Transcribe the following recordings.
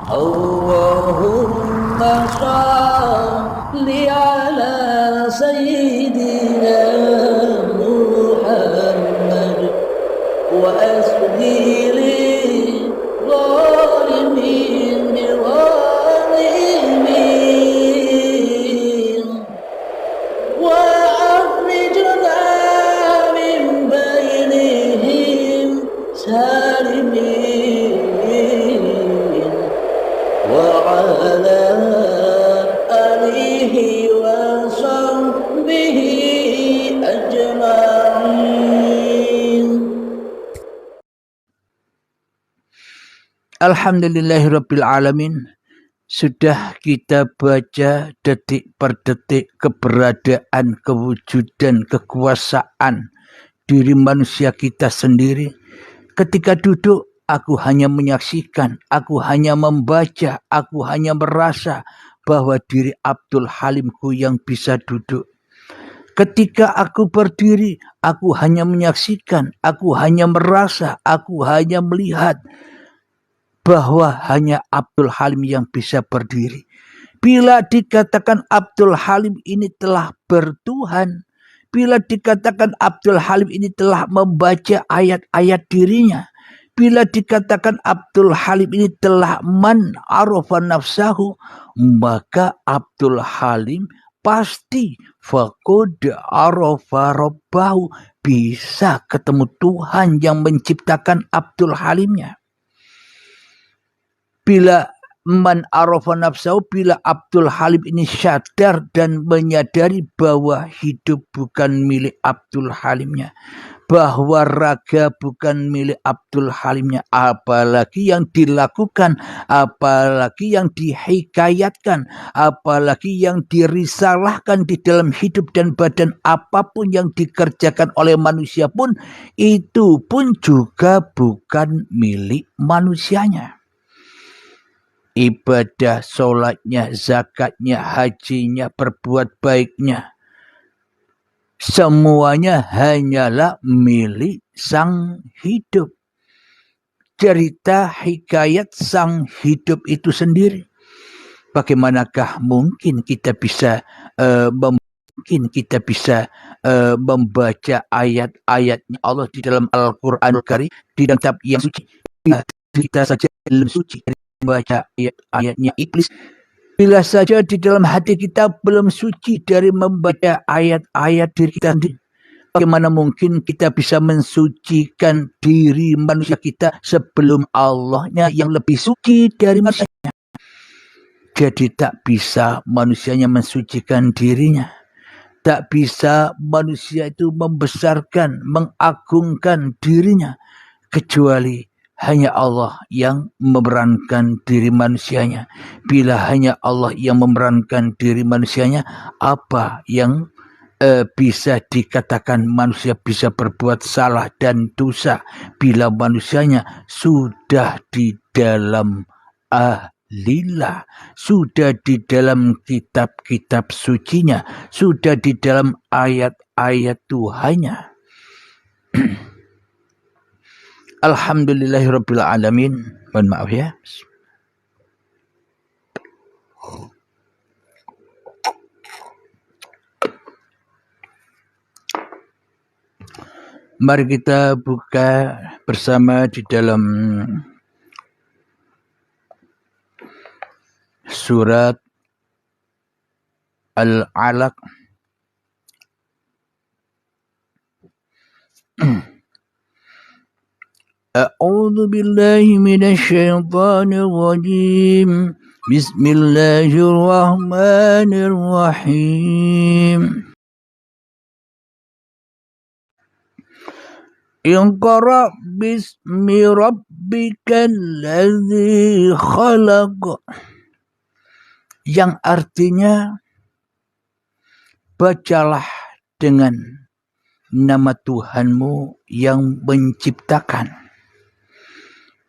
اللهم صل على سيدنا محمد وأسدل الظالمين بالظالمين وأخرجنا من بينهم سالمين وعلى آله وصحبه أجمعين. Alhamdulillahirabbil alamin. Sudah kita baca detik per detik keberadaan, kewujudan, kekuasaan diri manusia kita sendiri. Ketika duduk, aku hanya menyaksikan, aku hanya membaca, aku hanya merasa bahwa diri Abdul Halimku yang bisa duduk. Ketika aku berdiri, aku hanya menyaksikan, aku hanya merasa, aku hanya melihat bahwa hanya Abdul Halim yang bisa berdiri. Bila dikatakan Abdul Halim ini telah bertuhan, bila dikatakan Abdul Halim ini telah membaca ayat-ayat dirinya, bila dikatakan Abdul Halim ini telah man arafa nafsahu, maka Abdul Halim pasti faqad arafa rabbahu, bisa ketemu Tuhan yang menciptakan Abdul Halimnya. Bila man arafa nafsahu, bila Abdul Halim ini sadar dan menyadari bahwa hidup bukan milik Abdul Halimnya, bahwa raga bukan milik Abdul Halimnya, apalagi yang dilakukan, apalagi yang dihikayatkan, apalagi yang dirisalahkan di dalam hidup dan badan, apapun yang dikerjakan oleh manusia pun, itu pun juga bukan milik manusianya. Ibadah, sholatnya, zakatnya, hajinya, berbuat baiknya, semuanya hanyalah milik sang hidup. Cerita hikayat sang hidup itu sendiri. Bagaimanakah mungkin kita bisa membaca ayat-ayatnya Allah di dalam Al-Quranul Karim, di dalam kitab yang suci. Kita saja belum suci membaca ayat-ayatnya iblis. Bila saja di dalam hati kita belum suci dari membaca ayat-ayat diri kita sendiri, bagaimana mungkin kita bisa mensucikan diri manusia kita sebelum Allahnya yang lebih suci dari manusianya? Jadi tak bisa manusianya mensucikan dirinya. Tak bisa manusia itu membesarkan, mengagungkan dirinya, kecuali hanya Allah yang memerankan diri manusianya. Bila hanya Allah yang memerankan diri manusianya, apa yang bisa dikatakan manusia bisa berbuat salah dan dosa bila manusianya sudah di dalam ahlillah, sudah di dalam kitab-kitab sucinya, sudah di dalam ayat-ayat Tuhannya. Alhamdulillahirabbil alamin. Mohon maaf ya. Mari kita buka bersama di dalam surat Al-Alaq A'udzu billahi minasy syaithanir rajim. Bismillahirrahmanirrahim. Iqra bismi rabbikal ladzi khalaq, yang artinya bacalah dengan nama Tuhanmu yang menciptakan.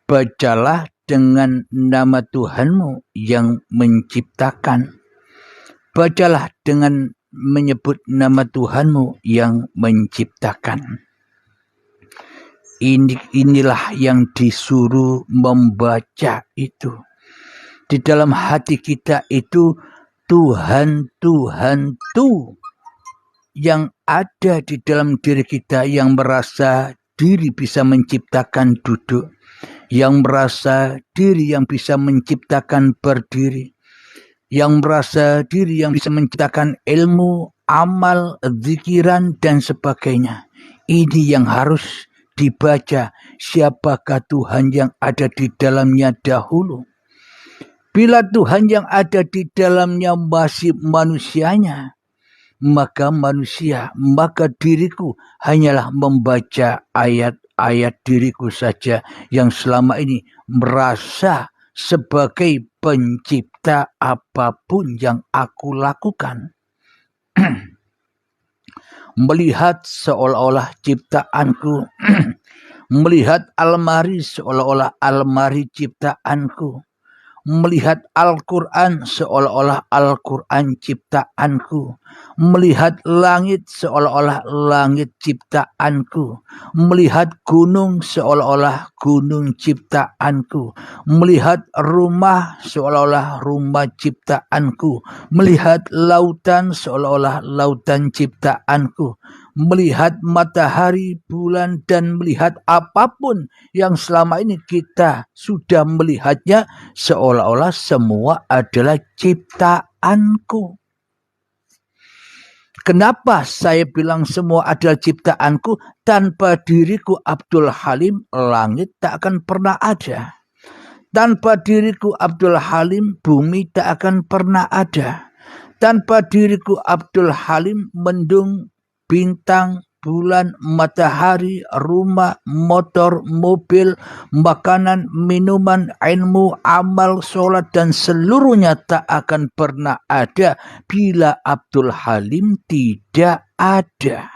Bacalah dengan nama Tuhanmu yang menciptakan. Bacalah dengan menyebut nama Tuhanmu yang menciptakan. Inilah yang disuruh membaca itu. di dalam hati kita itu Tuhan yang ada di dalam diri kita, yang merasa diri bisa menciptakan duduk, yang merasa diri yang bisa menciptakan berdiri, yang merasa diri yang bisa menciptakan ilmu, amal, zikiran, dan sebagainya. Ini yang harus dibaca, siapakah Tuhan yang ada di dalamnya dahulu. Bila Tuhan yang ada di dalamnya masih manusianya, maka diriku hanyalah membaca ayat-ayat diriku saja yang selama ini merasa sebagai pencipta apapun yang aku lakukan. Melihat seolah-olah ciptaanku, melihat almari seolah-olah almari ciptaanku, melihat Al-Quran seolah-olah Al-Quran ciptaanku, melihat langit seolah-olah langit ciptaanku, melihat gunung seolah-olah gunung ciptaanku, melihat rumah seolah-olah rumah ciptaanku, melihat lautan seolah-olah lautan ciptaanku, melihat matahari, bulan, dan melihat apapun yang selama ini kita sudah melihatnya seolah-olah semua adalah ciptaanku. Kenapa saya bilang semua adalah ciptaanku? Tanpa diriku Abdul Halim, langit tak akan pernah ada. Tanpa diriku Abdul Halim, bumi tak akan pernah ada. Tanpa diriku Abdul Halim, mendung, bintang, bulan, matahari, rumah, motor, mobil, makanan, minuman, ilmu, amal, sholat, dan seluruhnya tak akan pernah ada bila Abdul Halim tidak ada.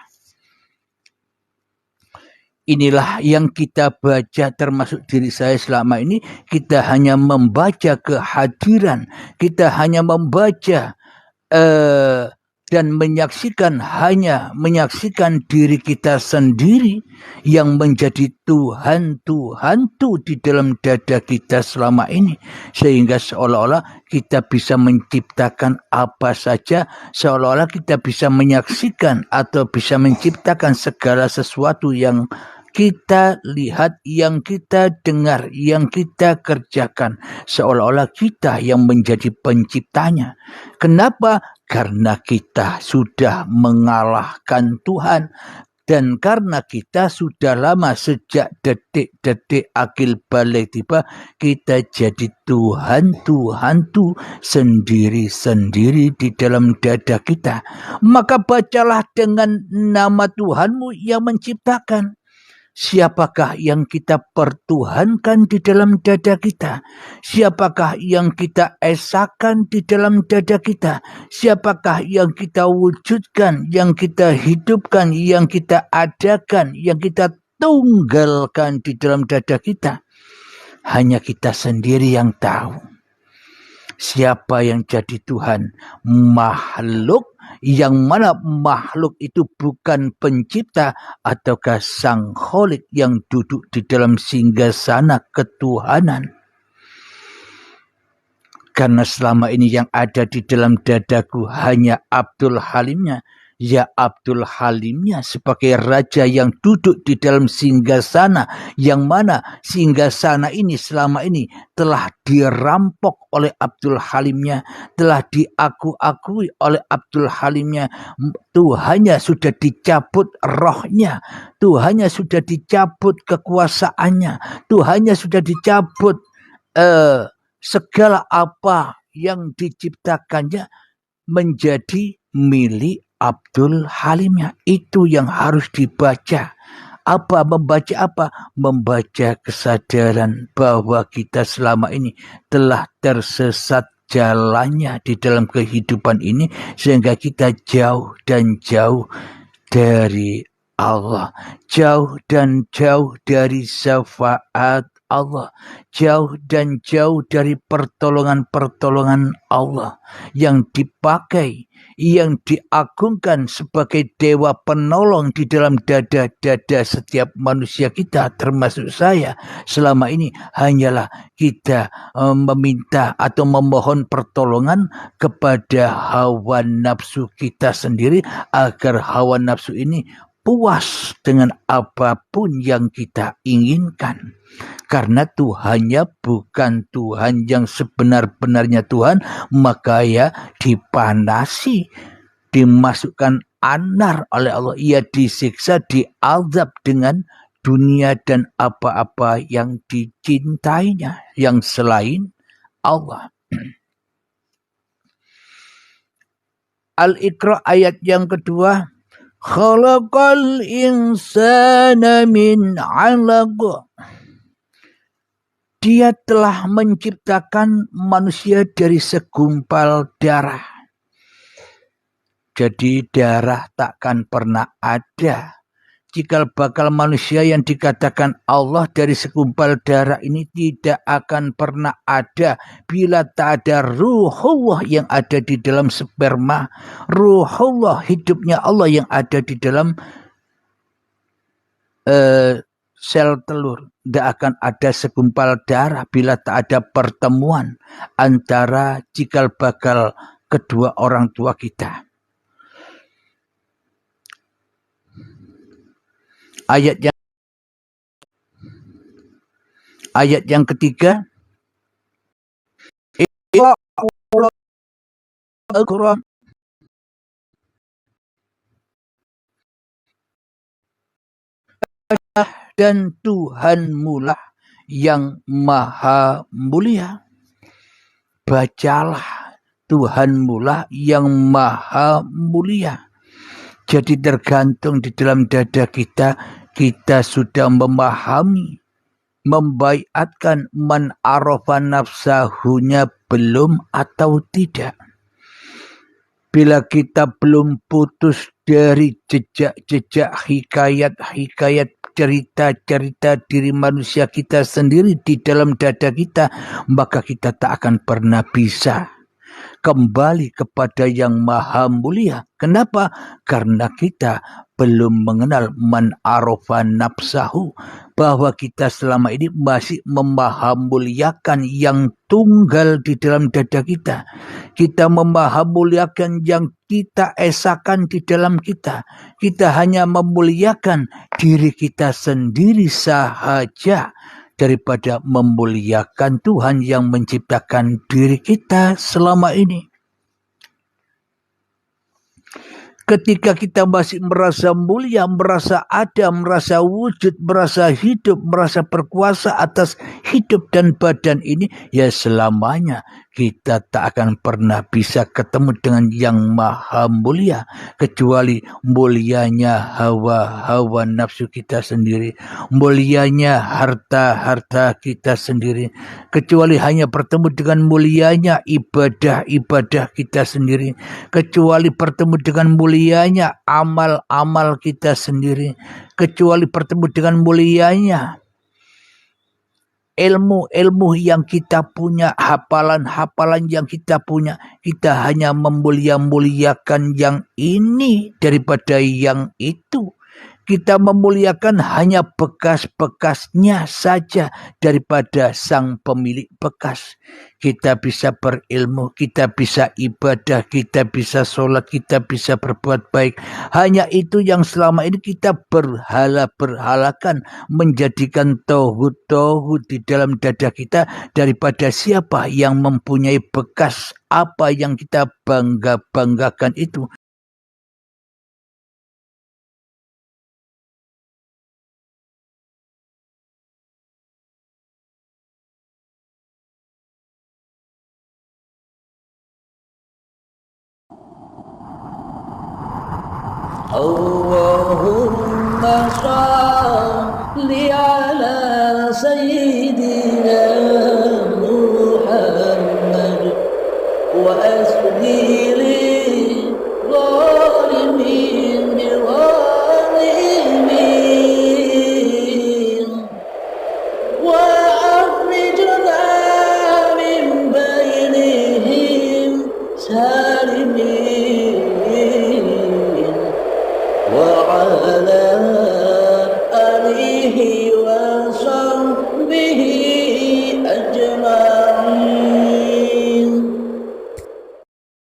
Inilah yang kita baca, termasuk diri saya selama ini. Kita hanya membaca kehadiran, kita hanya membaca dan hanya menyaksikan diri kita sendiri yang menjadi Tuhan di dalam dada kita selama ini. Sehingga seolah-olah kita bisa menciptakan apa saja, seolah-olah kita bisa menyaksikan atau bisa menciptakan segala sesuatu yang kita lihat, yang kita dengar, yang kita kerjakan. Seolah-olah kita yang menjadi penciptanya. Kenapa? Karena kita sudah mengalahkan Tuhan. Dan karena kita sudah lama, sejak detik-detik akil balik tiba, kita jadi Tuhan sendiri-sendiri di dalam dada kita. Maka bacalah dengan nama Tuhanmu yang menciptakan. Siapakah yang kita pertuhankan di dalam dada kita? Siapakah yang kita esakan di dalam dada kita? Siapakah yang kita wujudkan, yang kita hidupkan, yang kita adakan, yang kita tunggalkan di dalam dada kita? Hanya kita sendiri yang tahu. Siapa yang jadi Tuhan? Makhluk, yang mana makhluk itu bukan pencipta, ataukah sang kholik yang duduk di dalam singgasana ketuhanan. Karena selama ini yang ada di dalam dadaku hanya Abdul Halimnya. Ya Abdul Halimnya sebagai raja yang duduk di dalam singgasana, yang mana singgasana ini selama ini telah dirampok oleh Abdul Halimnya, telah diaku-akui oleh Abdul Halimnya. Tuhannya sudah dicabut rohnya, Tuhannya sudah dicabut kekuasaannya, Tuhannya sudah dicabut segala apa yang diciptakannya menjadi milik Abdul Halimnya. Itu yang harus dibaca. Membaca apa? Membaca kesadaran bahwa kita selama ini telah tersesat jalannya di dalam kehidupan ini, sehingga kita jauh dan jauh dari Allah, jauh dan jauh dari syafaat Allah, jauh dan jauh dari pertolongan-pertolongan Allah yang dipakai, yang diagungkan sebagai dewa penolong di dalam dada-dada setiap manusia kita, termasuk saya. Selama ini hanyalah kita meminta atau memohon pertolongan kepada hawa nafsu kita sendiri agar hawa nafsu ini puas dengan apapun yang kita inginkan. Karena Tuhannya bukan Tuhan yang sebenar-benarnya Tuhan, maka ya dipanasi, dimasukkan anar oleh Allah. Ia disiksa, diazab dengan dunia dan apa-apa yang dicintainya, yang selain Allah. Al-Iqra ayat yang kedua. Khalaqal insana min 'alaq. Dia telah menciptakan manusia dari segumpal darah. Jadi darah takkan pernah ada. Jika bakal manusia yang dikatakan Allah dari segumpal darah ini tidak akan pernah ada bila tak ada ruhullah yang ada di dalam sperma, ruhullah hidupnya Allah yang ada di dalam sel telur. Tidak akan ada segumpal darah bila tak ada pertemuan antara cikal bakal kedua orang tua kita. Ayat yang ketiga. Dan Tuhanmulah yang maha mulia. Bacalah, Tuhanmulah yang maha mulia. Jadi tergantung di dalam dada kita, kita sudah memahami, membaiatkan man arafa nafsahunya belum atau tidak. Bila kita belum putus dari jejak-jejak hikayat-hikayat cerita-cerita diri manusia kita sendiri di dalam dada kita, maka kita tak akan pernah bisa kembali kepada yang maha mulia. Kenapa? Karena kita belum mengenal man arafa nafsahu, bahwa kita selama ini masih memahamuliakan yang tunggal di dalam dada kita. Kita memahamuliakan yang kita esakan di dalam kita. Kita hanya memuliakan diri kita sendiri sahaja daripada memuliakan Tuhan yang menciptakan diri kita selama ini. Ketika kita masih merasa mulia, merasa ada, merasa wujud, merasa hidup, merasa berkuasa atas hidup dan badan ini, ya selamanya kita tak akan pernah bisa ketemu dengan yang maha mulia, kecuali mulianya hawa nafsu kita sendiri, mulianya harta kita sendiri, kecuali hanya bertemu dengan mulianya ibadah kita sendiri, kecuali bertemu dengan mulianya amal-amal kita sendiri, kecuali bertemu dengan mulianya ilmu-ilmu yang kita punya, hafalan-hafalan yang kita punya. Kita hanya memuliakan yang ini daripada yang itu. Kita memuliakan hanya bekas-bekasnya saja daripada sang pemilik bekas. Kita bisa berilmu, kita bisa ibadah, kita bisa sholat, kita bisa berbuat baik. Hanya itu yang selama ini kita berhala-berhalakan, menjadikan tauhid di dalam dada kita daripada siapa yang mempunyai bekas apa yang kita banggakan itu. Allahumma shalli ala sayyidina Muhammad wa asbiri zalimin zalimin wa